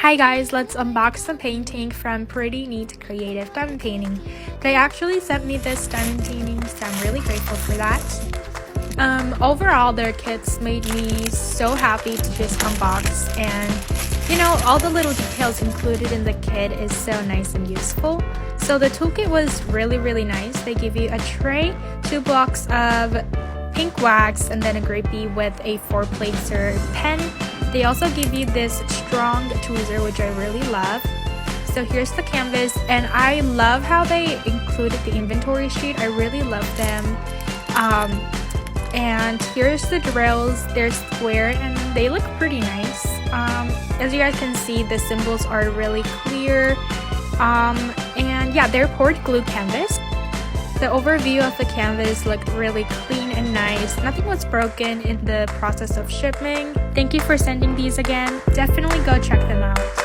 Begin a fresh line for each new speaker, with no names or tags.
Hi guys, let's unbox the painting from Pretty Neat Creative Diamond Painting. They actually sent me this diamond painting, so I'm really grateful for that. Overall, their kits made me so happy to just unbox, and you know, all the little details included in the kit is so nice and useful. So the toolkit was really nice. They give you a tray, 2 blocks of pink wax, and then a grippy with a 4-placer pen. They also give you this strong tweezer, which I really love. So here's the canvas, and I love how they included the inventory sheet. I really love them. And here's the drills. They're square and they look pretty nice. As you guys can see, the symbols are really clear. And yeah, they're poured glue canvas. The overview of the canvas looked really clean and nice. Nothing was broken in the process of shipping. Thank you for sending these again. Definitely go check them out.